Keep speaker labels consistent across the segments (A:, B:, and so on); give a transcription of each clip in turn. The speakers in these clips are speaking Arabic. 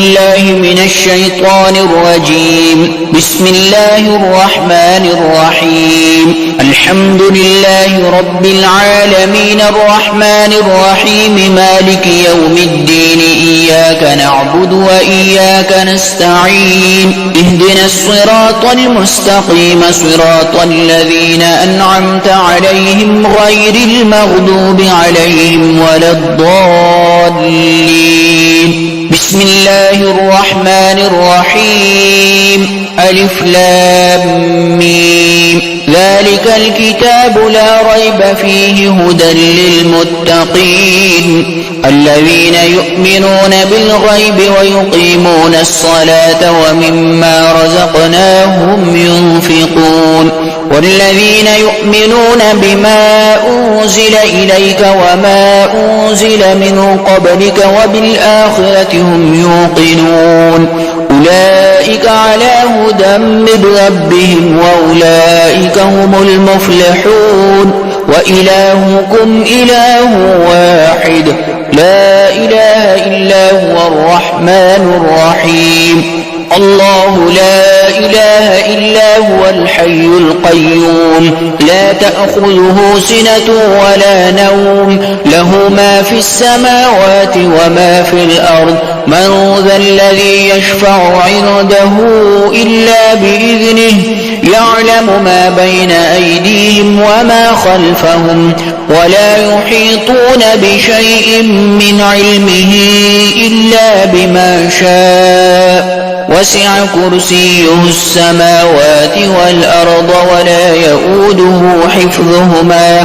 A: بالله من الشيطان الرجيم. بسم الله الرحمن الرحيم. الحمد لله رب العالمين الرحمن الرحيم مالك يوم الدين إياك نعبد وإياك نستعين اهدنا الصراط المستقيم صراط الذين أنعمت عليهم غير المغضوب عليهم ولا الضالين. بسم الله الرحمن الرحيم. ألف لام ميم. ذلك الكتاب لا ريب فيه هدى للمتقين الذين يؤمنون بالغيب ويقيمون الصلاة ومما رزقناهم ينفقون والذين يؤمنون بما أنزل إليك وما أنزل من قبلك وبالآخرة هم يوقنون أولئك على هدى من ربهم وأولئك هم المفلحون وإلهكم إله واحد لا إله إلا هو الرحمن الرحيم. الله لا إله إلا هو الحي القيوم لا تأخذه سنة ولا نوم له ما في السماوات وما في الأرض من ذا الذي يشفع عنده إلا بإذنه يعلم ما بين أيديهم وما خلفهم ولا يحيطون بشيء من علمه إلا بما شاء وسع كرسيه السماوات والأرض ولا يؤوده حفظهما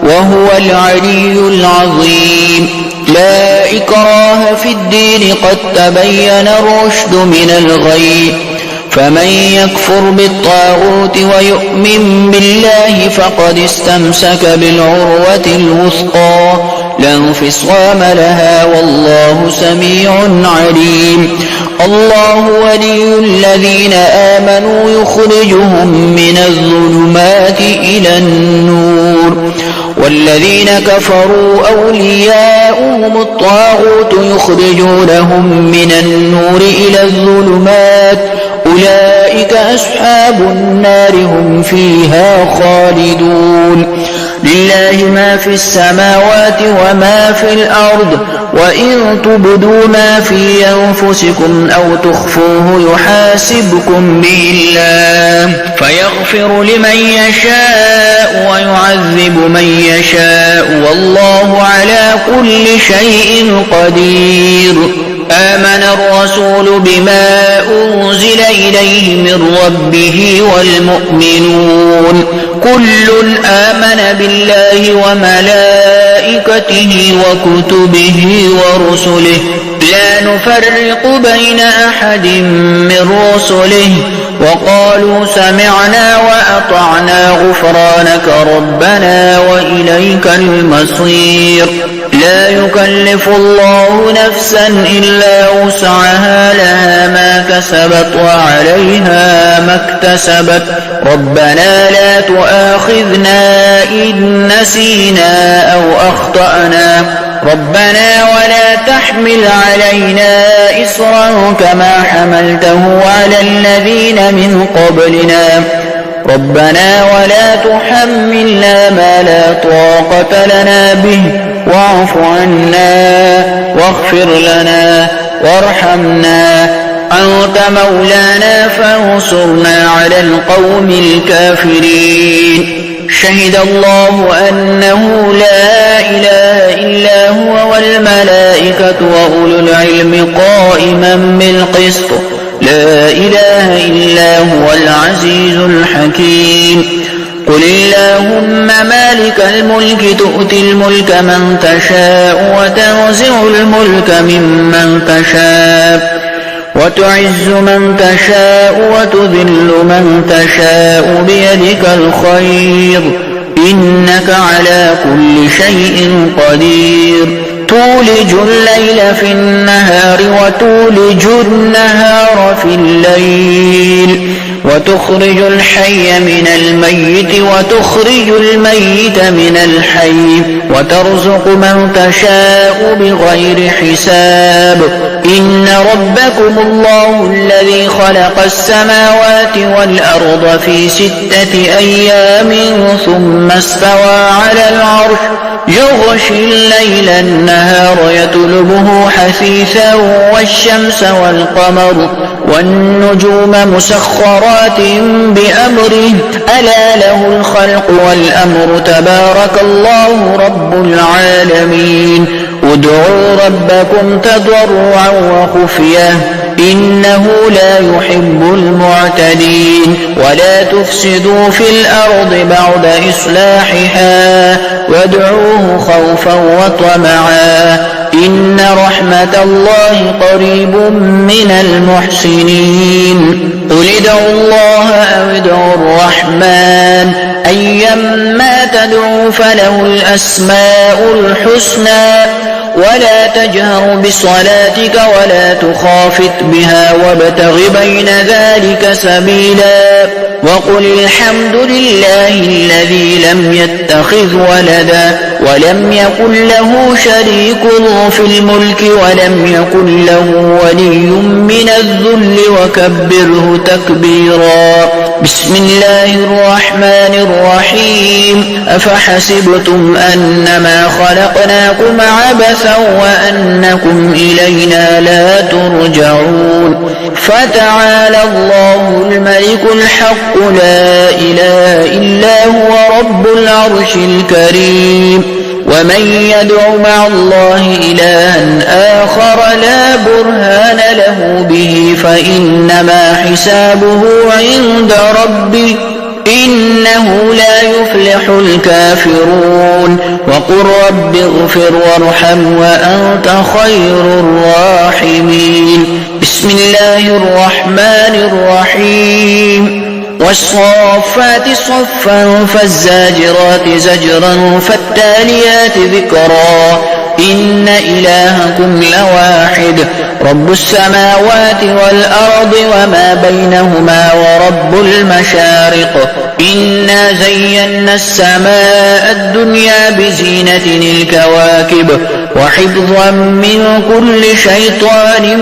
A: وهو العلي العظيم. لا إكراه في الدين قد تبين الرشد من الغي فمن يكفر بالطاغوت ويؤمن بالله فقد استمسك بالعروة الوثقى لا انفصام لها والله سميع عليم. الله ولي الذين آمنوا يخرجهم من الظلمات إلى النور والذين كفروا أولياؤهم الطاغوت يخرجونهم من النور إلى الظلمات أولئك أصحاب النار هم فيها خالدون. لله ما في السماوات وما في الأرض وإن تبدوا ما في أنفسكم أو تخفوه يحاسبكم به الله فيغفر لمن يشاء ويعذب من يشاء والله على كل شيء قدير. آمن الرسول بما أنزل إليه من ربه والمؤمنون كل آمن بالله وملائكته وكتبه ورسله لا نفرق بين أحد من رسله وقالوا سمعنا وأطعنا غفرانك ربنا وإليك المصير. لا يكلف الله نفسا إلا وسعها لها ما كسبت وعليها ما اكتسبت ربنا لا تؤاخذنا إن نسينا أو أخطأنا ربنا ولا تحمل علينا إصرا كما حملته على الذين من قبلنا ربنا ولا تحملنا ما لا طاقة لنا به واعف عنا واغفر لنا وارحمنا أنت مولانا فانصرنا على القوم الكافرين. شهد الله أنه لا إله إلا هو والملائكة وأولو العلم قائما بالقسط لا إله إلا هو العزيز الحكيم. قل اللهم مالك الملك تؤتي الملك من تشاء وتنزع الملك ممن تشاء وتعز من تشاء وتذل من تشاء بيدك الخير إنك على كل شيء قدير. تولج الليل في النهار وتولج النهار في الليل وتخرج الحي من الميت وتخرج الميت من الحي وترزق من تشاء بغير حساب إن ربكم الله الذي خلق السماوات والأرض في 6 أيام ثم استوى على العرش يغشي الليل النهار يطلبه حثيثا والشمس والقمر والنجوم مسخرات بأمره ألا له الخلق والأمر تبارك الله رب العالمين ادعوا ربكم تضرعا وخفية إنه لا يحب المعتدين ولا تفسدوا في الأرض بعد إصلاحها وادعوه خوفا وطمعا إن رحمة الله قريب من المحسنين قل ادعوا الله أو ادعوا الرحمن أيما تدعوا فله الأسماء الحسنى ولا تجهر بصلاتك ولا تخافت بها وابتغ بين ذلك سبيلا وقل الحمد لله الذي لم يتخذ ولدا ولم يكن له شريك في الملك ولم يكن له ولي من الذل وكبره تكبيرا بسم الله الرحمن الرحيم أفحسبتم أنما خلقناكم عبثا وأنكم إلينا لا ترجعون فتعالى الله الملك الحق لا إله إلا هو رب العرش الكريم ومن يدع مع الله إلها آخر لا برهان له به فإنما حسابه عند ربه إنه لا يفلح الكافرون وقل رب اغفر وارحم وأنت خير الراحمين بسم الله الرحمن الرحيم والصافات صفا فالزاجرات زجرا فالتاليات ذكرا إن إلهكم لواحد رب السماوات والأرض وما بينهما ورب المشارق إنا زينا السماء الدنيا بزينة الكواكب وحفظا من كل شيطان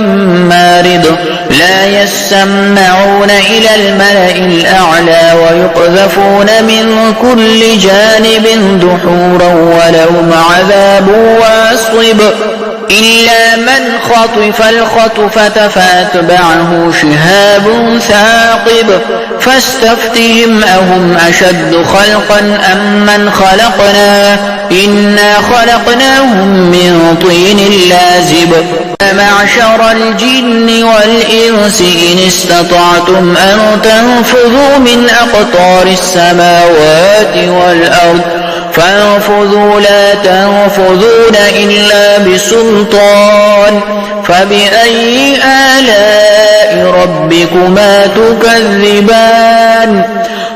A: مارد لا يسمعون إلى الملأ الأعلى ويقذفون من كل جانب دحورا ولهم عذاب واصب إلا من خطف الخطفة فأتبعه شهاب ثاقب فاستفتهم أهم أشد خلقا أم من خلقنا إنا خلقناهم من طين لازب معشر الجن والإنس إن استطعتم أن تنفذوا من أقطار السماوات والأرض فانفذوا لا تنفذون إلا بسلطان فبأي آلاء ربكما تكذبان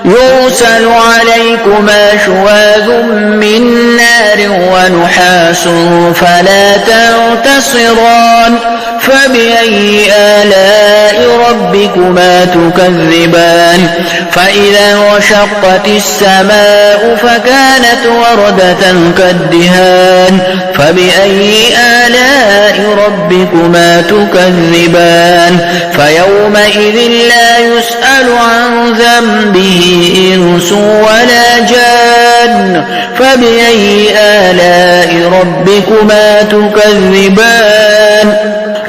A: يرسل عليكما شواذ من نار ونحاس فلا تنتصران فبأي آلاء ربكما تكذبان فإذا انشقت السماء فكانت وردة كالدهان فبأي آلاء ربكما تكذبان فيومئذ لا يسأل عن ذنبه إنس ولا جان فبأي آلاء ربكما تكذبان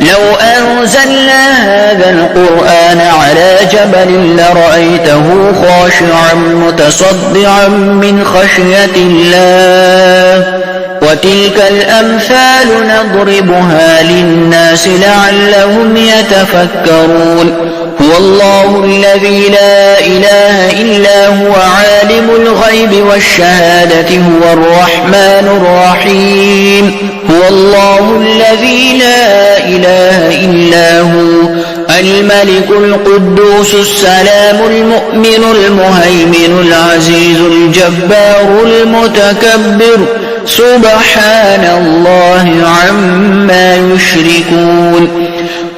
A: لو أنزلنا هذا القرآن على جبل لرأيته خاشعا متصدعا من خشية الله وتلك الأمثال نضربها للناس لعلهم يتفكرون هو الله الذي لا إله إلا هو عالم الغيب والشهادة هو الرحمن الرحيم هو الله الذي لا إله إلا هو الملك القدوس السلام المؤمن المهيمن العزيز الجبار المتكبر سبحان الله عما يشركون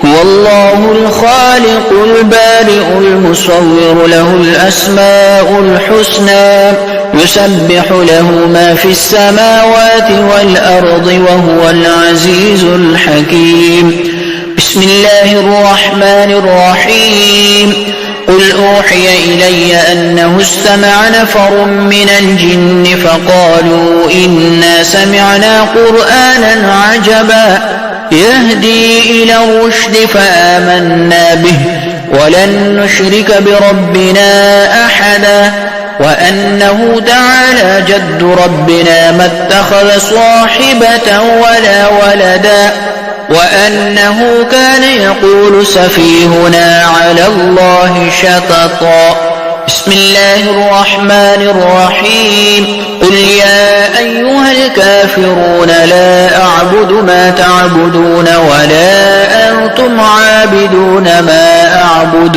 A: هو الله الخالق البارئ المصور له الأسماء الحسنى يسبح له ما في السماوات والأرض وهو العزيز الحكيم. بسم الله الرحمن الرحيم. قل أوحي إلي أنه استمع نفر من الجن فقالوا إنا سمعنا قرآنا عجبا يهدي إلى الرشد فآمنا به ولن نشرك بربنا أحدا وأنه تعالى جد ربنا ما اتخذ صاحبة ولا ولدا وأنه كان يقول سفيهنا على الله شططا. بسم الله الرحمن الرحيم. قل يا أيها الكافرون لا أعبد ما تعبدون ولا أنتم عابدون ما أعبد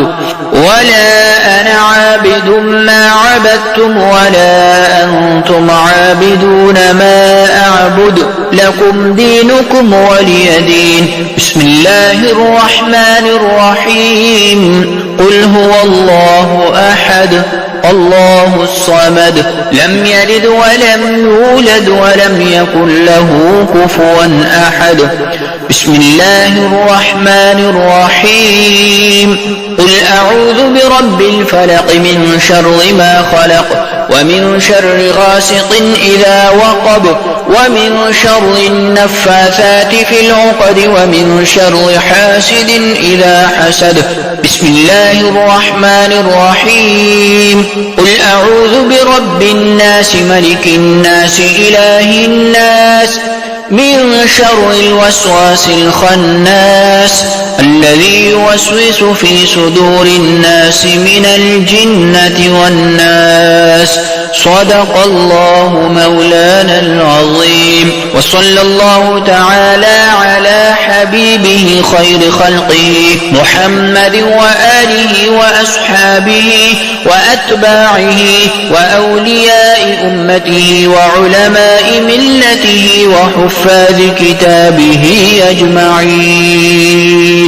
A: ولا أنا عابد ما عبدتم ولا أنتم عابدون ما أعبد لكم دينكم ولي دين. بسم الله الرحمن الرحيم. قل هو الله أحد الله الصمد لم يلد ولم يولد ولم يكن له كفوا أحد. بسم الله الرحمن الرحيم. قل أعوذ برب الفلق من شر ما خلق ومن شر غاسق إذا وقب ومن شر النفاثات في العقد ومن شر حاسد إذا حسد. بسم الله الرحمن الرحيم. قل أعوذ برب الناس ملك الناس إله الناس من شر الوسواس الخناس الذي يوسوس في صدور الناس من الجنة والناس. صدق الله مولانا العظيم. وصلى الله تعالى على حبيبه خير خلقه محمد وآله وأصحابه وأتباعه وأولياء أمته وعلماء ملته وحفاظ كتابه أجمعين.